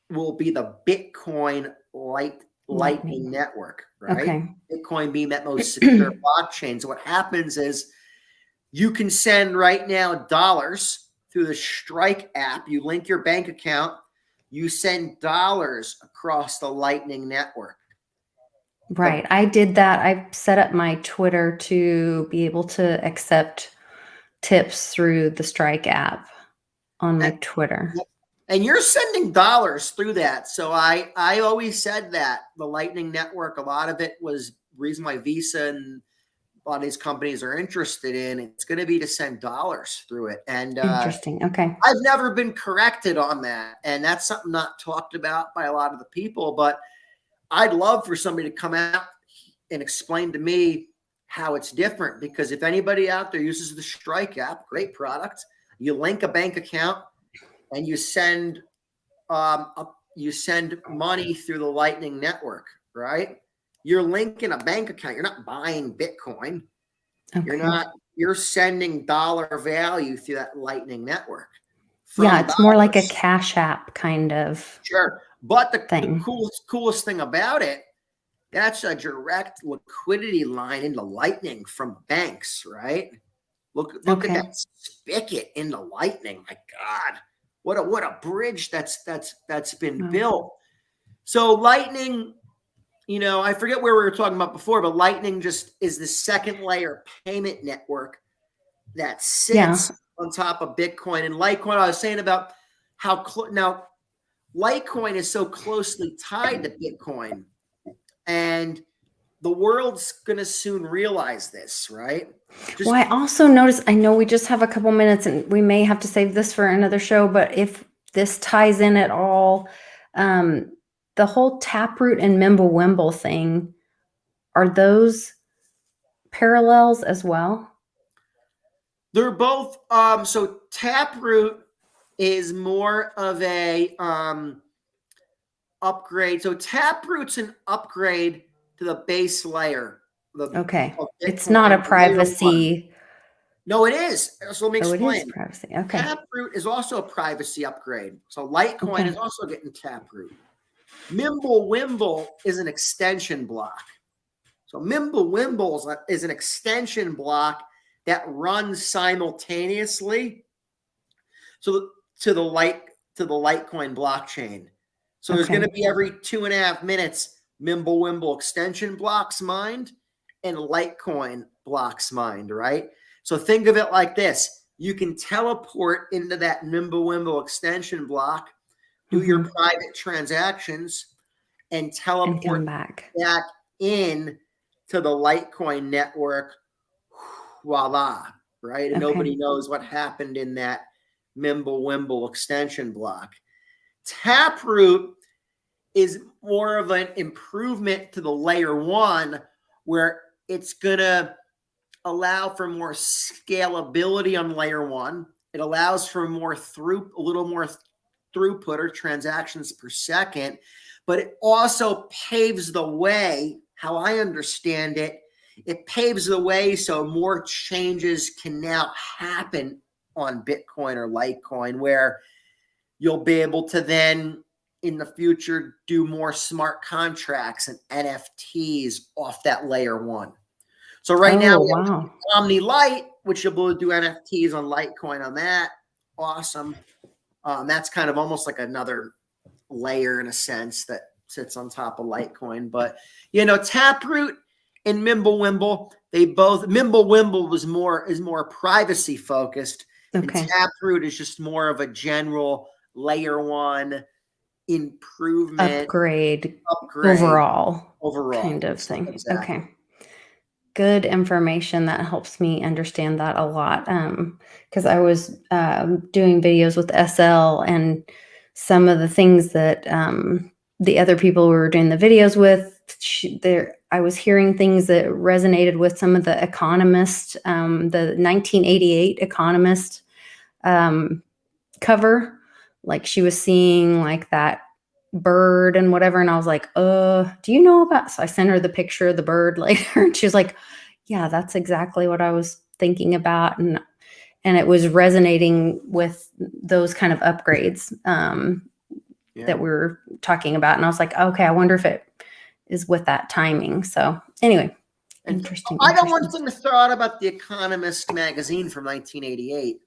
will be the Bitcoin Lightning Network, right? Okay. Bitcoin being that most secure blockchain. So what happens is you can send right now dollars through the Strike app. You link your bank account. You send dollars across the Lightning Network. Right. I did that. I set up my Twitter to be able to accept tips through the Strike app on my Twitter. And you're sending dollars through that. So I always said that the Lightning Network, a lot of it was reason why Visa and a lot of these companies are interested in. It's going to be to send dollars through it. And Interesting. Okay. I've never been corrected on that. And that's something not talked about by a lot of the people. But I'd love for somebody to come out and explain to me how it's different. Because if anybody out there uses the Strike app, great product, you link a bank account and you send money through the Lightning Network, right? You're linking a bank account. You're not buying Bitcoin. Okay. You're sending dollar value through that Lightning Network. Yeah, it's more like a Cash App kind of. Sure. But thing. The coolest thing about it, that's a direct liquidity line into Lightning from banks, right? Look at that spigot into Lightning. My God. What a bridge that's been built. So Lightning, I forget where we were talking about before, but Lightning just is the second layer payment network that sits on top of Bitcoin and Litecoin. I was saying about how now Litecoin is so closely tied to Bitcoin, and the world's going to soon realize this, right? Well, I also noticed, I know we just have a couple minutes and we may have to save this for another show, but if this ties in at all, the whole Taproot and Mimblewimble thing, are those parallels as well? They're both so Taproot is more of a upgrade. So Taproot's an upgrade to the base layer. Okay. Of It's not a Bitcoin, layer one. privacy. No, it is. So let me Oh, it is explain. privacy. Okay. Taproot is also a privacy upgrade. So Litecoin Okay. is also getting Taproot. Mimblewimble is an extension block. So Mimblewimble is an extension block that runs simultaneously to the Litecoin blockchain. So there's going to be every 2.5 minutes Mimblewimble extension blocks mined and Litecoin blocks mined, right? So think of it like this. You can teleport into that Mimblewimble extension block, do your private transactions, and teleport back in to the Litecoin network. Voila, right? And nobody knows what happened in that Mimblewimble extension block. Taproot is more of an improvement to the layer one, where it's going to allow for more scalability on layer one. It allows for a little more throughput or transactions per second, but it also paves the way, how I understand it, it paves the way so more changes can now happen on Bitcoin or Litecoin, where you'll be able to then in the future do more smart contracts and NFTs off that layer one. So right now we have Omni Lite, which you'll be able to do NFTs on Litecoin on that. Awesome. That's kind of almost like another layer in a sense that sits on top of Litecoin. But Taproot and Mimblewimble, Mimblewimble is more privacy focused, and Taproot is just more of a general layer one improvement, upgrade overall kind of thing. Exactly. Okay. Good information. That helps me understand that a lot. Because I was doing videos with SL, and some of the things that the other people we were doing the videos with, I was hearing things that resonated with some of the Economist, the 1988 Economist cover. Like she was seeing like that bird and whatever, and I was like, do you know about, so I sent her the picture of the bird later, and she was like, yeah, that's exactly what I was thinking about. And it was resonating with those kind of upgrades that we were talking about. And I was like, okay, I wonder if it is with that timing. So anyway, interesting. I got one thing to throw out about the Economist magazine from 1988.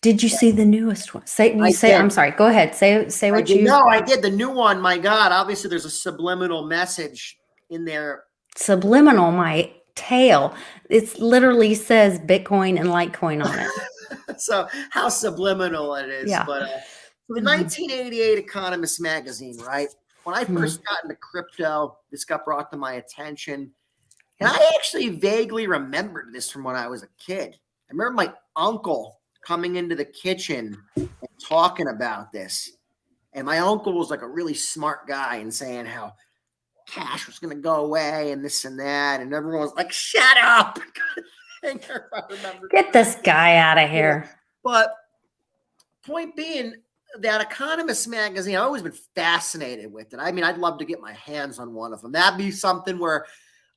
Did you see the newest one? I'm sorry. Go ahead. Say what you. No, I did. The new one. My God, obviously there's a subliminal message in there. Subliminal, my tail. It literally says Bitcoin and Litecoin on it. So how subliminal it is. Yeah. But the 1988 Economist magazine, right? When I first got into crypto, this got brought to my attention. And I actually vaguely remembered this from when I was a kid. I remember my uncle coming into the kitchen and talking about this. And my uncle was like a really smart guy and saying how cash was going to go away and this and that. And everyone was like, shut up. Get this guy out of here. But point being, that Economist magazine, I've always been fascinated with it. I mean, I'd love to get my hands on one of them. That'd be something where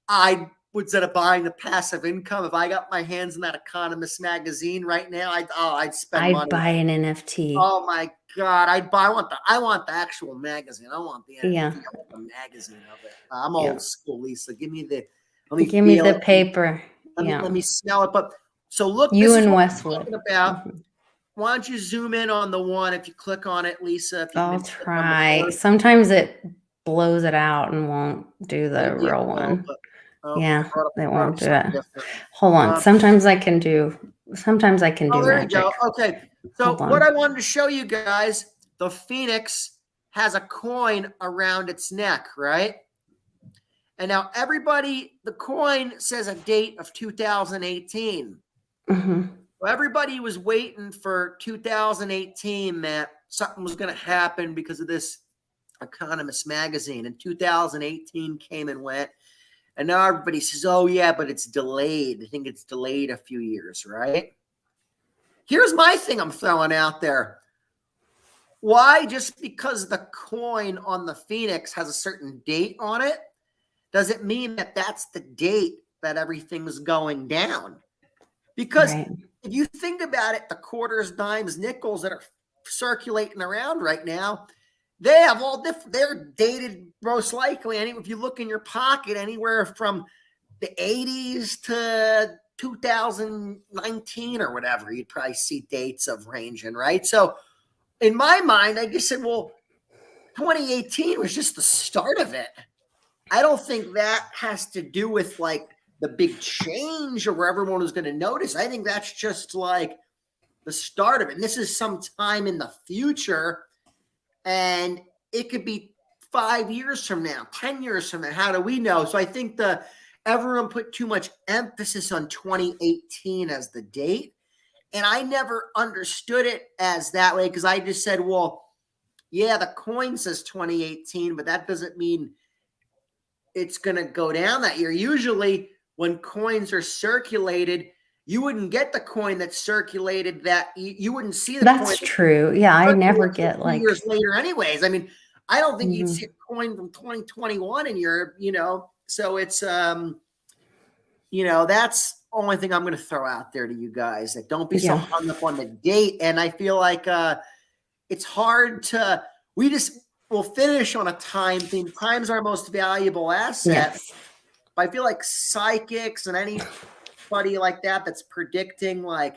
I would, instead of buying the passive income, if I got my hands on that Economist magazine right now, I'd spend money. I'd buy an NFT. Oh my God. I want the actual magazine. I want the NFT. I want the magazine of it. I'm old school, Lisa. Give me the paper. Let me smell it. But so look, you and Westwood. Why don't you zoom in on the one? If you click on it, Lisa. I'll try. Sometimes it blows it out and won't do the real one. They won't do it. Hold on. Sometimes I can do magic. You go. Okay. So what I wanted to show you guys, the Phoenix has a coin around its neck, right? And now the coin says a date of 2018. Well, everybody was waiting for 2018 that something was going to happen because of this Economist magazine. And 2018 came and went. And now everybody says, oh, yeah, but it's delayed. I think it's delayed a few years, right? Here's my thing I'm throwing out there. Why, just because the coin on the Phoenix has a certain date on it, does it mean that that's the date that everything's going down? Because if you think about it, the quarters, dimes, nickels that are circulating around right now, they have all different, they're dated most likely. If you look in your pocket, anywhere from the 80s to 2019 or whatever, you'd probably see dates of ranging, right? So in my mind, I just said, well, 2018 was just the start of it. I don't think that has to do with like the big change or where everyone was going to notice. I think that's just like the start of it. And this is some time in the future, and it could be 5 years from now, 10 years from now. How do we know? So I think everyone put too much emphasis on 2018 as the date. And I never understood it as that way, because I just said, well, yeah, the coin says 2018, but that doesn't mean it's going to go down that year. Usually when coins are circulated, you wouldn't get the coin that's circulated that you wouldn't see the That's coin. true. Yeah, I never get like years later anyways. I mean, I don't think you'd see a coin from 2021 in your, so it's, that's the only thing I'm going to throw out there to you guys, that don't be so hung up on the date. And I feel like it's hard to, we'll finish on a time theme. Time's our most valuable asset. Yes. But I feel like psychics and anybody like that that's predicting like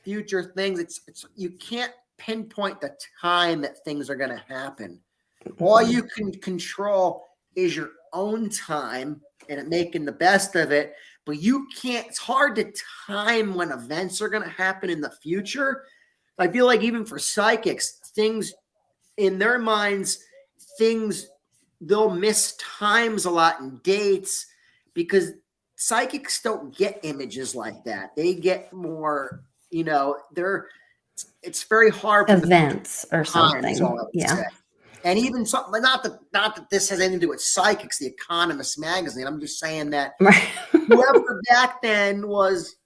future things, it's you can't pinpoint the time that things are going to happen. All you can control is your own time and making the best of it. But you can't, it's hard to time when events are going to happen in the future. I feel like even for psychics, things in their minds, they'll miss times a lot and dates, because psychics don't get images like that. They get more, it's very hard. Events or something. Yeah. Say. And even something, not that this has anything to do with psychics, the Economist magazine. I'm just saying that whoever back then was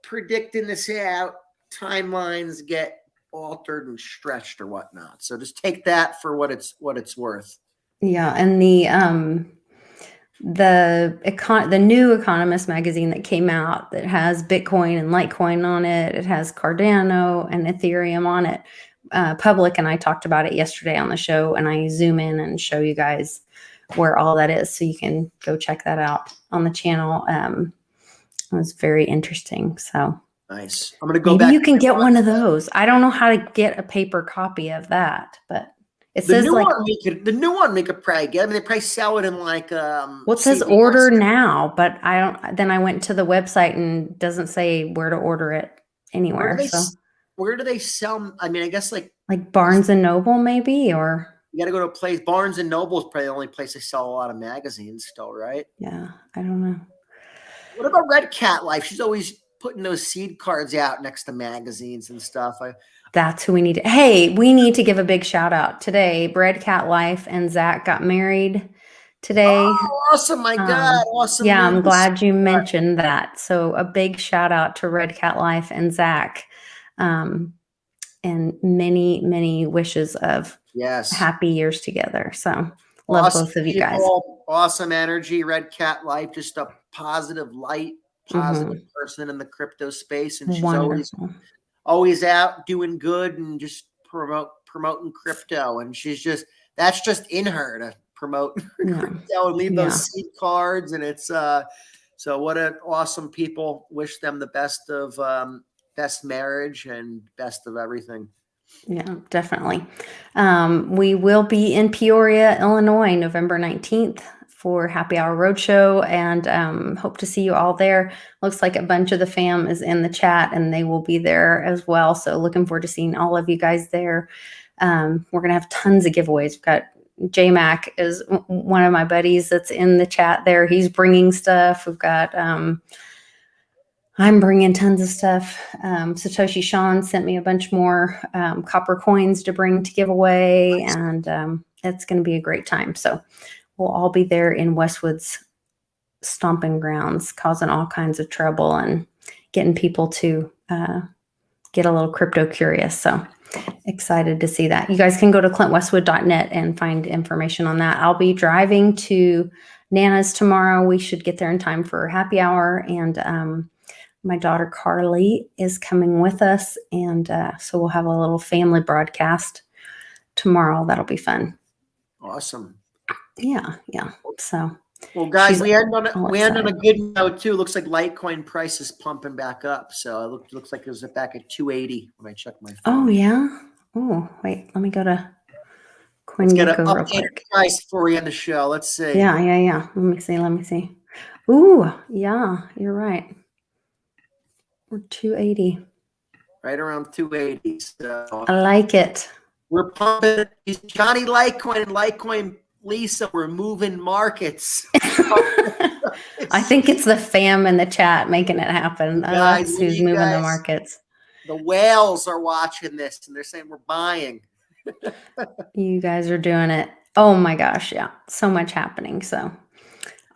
predicting this out, timelines get altered and stretched or whatnot. So just take that for what it's worth. Yeah, and the new Economist magazine that came out that has Bitcoin and Litecoin on it, it has Cardano and Ethereum on it. Public and I talked about it yesterday on the show, and I zoom in and show you guys where all that is, so you can go check that out on the channel. It was very interesting. So nice. I'm gonna go back. Maybe you can get one of those. I don't know how to get a paper copy of that, but it says like the new one we could probably get. I mean, they probably sell it in like well, it says order now, but I don't. Then I went to the website and doesn't say where to order it anywhere. Where do they sell? I mean, I guess like Barnes and Noble, maybe, or you got to go to a place. Barnes and Noble is probably the only place they sell a lot of magazines still, right? Yeah, I don't know. What about Red Cat Life? She's always putting those seed cards out next to magazines and stuff. That's who we need. Hey, we need to give a big shout out today. Red Cat Life and Zach got married today. Oh, awesome. My God. Awesome. Yeah, I'm glad you mentioned that. So a big shout out to Red Cat Life and Zach. And many, many wishes of happy years together. So love awesome both of you guys. Awesome energy. Red Cat Life, just a positive light, positive person in the crypto space. And she's always out doing good and just promoting crypto. And that's just in her to promote crypto and leave those seed cards. And it's, so what an awesome people. Wish them the best of, best marriage and best of everything. Yeah, definitely. We will be in Peoria, Illinois, November 19th for Happy Hour Roadshow, and hope to see you all there. Looks like a bunch of the fam is in the chat, and they will be there as well. So looking forward to seeing all of you guys there. We're going to have tons of giveaways. We've got J-Mac is one of my buddies that's in the chat there. He's bringing stuff. We've got I'm bringing tons of stuff. Satoshi Sean sent me a bunch more copper coins to bring to give away, and it's going to be a great time. So we'll all be there in Westwood's stomping grounds, causing all kinds of trouble and getting people to get a little crypto curious. So excited to see that. You guys can go to clintwestwood.net and find information on that. I'll be driving to Nana's tomorrow. We should get there in time for happy hour. And my daughter Carly is coming with us. And so we'll have a little family broadcast tomorrow. That'll be fun. Awesome. Yeah. So, well, guys, we end on a good note too. Looks like Litecoin price is pumping back up. So it looks like it was back at 280 when I checked my phone. Oh yeah. Oh wait, let me go to CoinGecko real quick. Let's get an updated price before we end the show. Let's see. Yeah. Let me see. Ooh, yeah, you're right. We're 280. Right around 280. So I like it. We're pumping. Johnny Litecoin and Litecoin Lisa, we're moving markets. I think it's the fam in the chat making it happen. That's who's moving the markets. The whales are watching this and they're saying we're buying. You guys are doing it. Oh my gosh. Yeah. So much happening. So,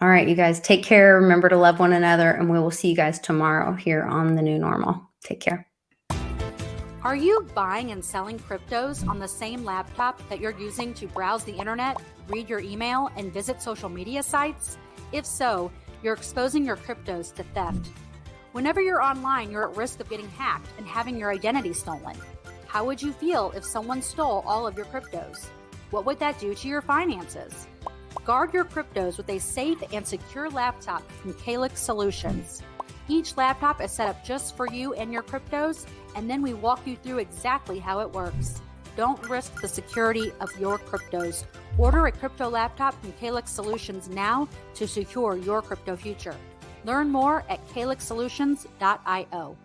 all right, you guys take care. Remember to love one another, and we will see you guys tomorrow here on The New Normal. Take care. Are you buying and selling cryptos on the same laptop that you're using to browse the internet, read your email, and visit social media sites? If so, you're exposing your cryptos to theft. Whenever you're online, you're at risk of getting hacked and having your identity stolen. How would you feel if someone stole all of your cryptos? What would that do to your finances? Guard your cryptos with a safe and secure laptop from Calyx Solutions. Each laptop is set up just for you and your cryptos, and then we walk you through exactly how it works. Don't risk the security of your cryptos. Order a crypto laptop from Calyx Solutions now to secure your crypto future. Learn more at calyxsolutions.io.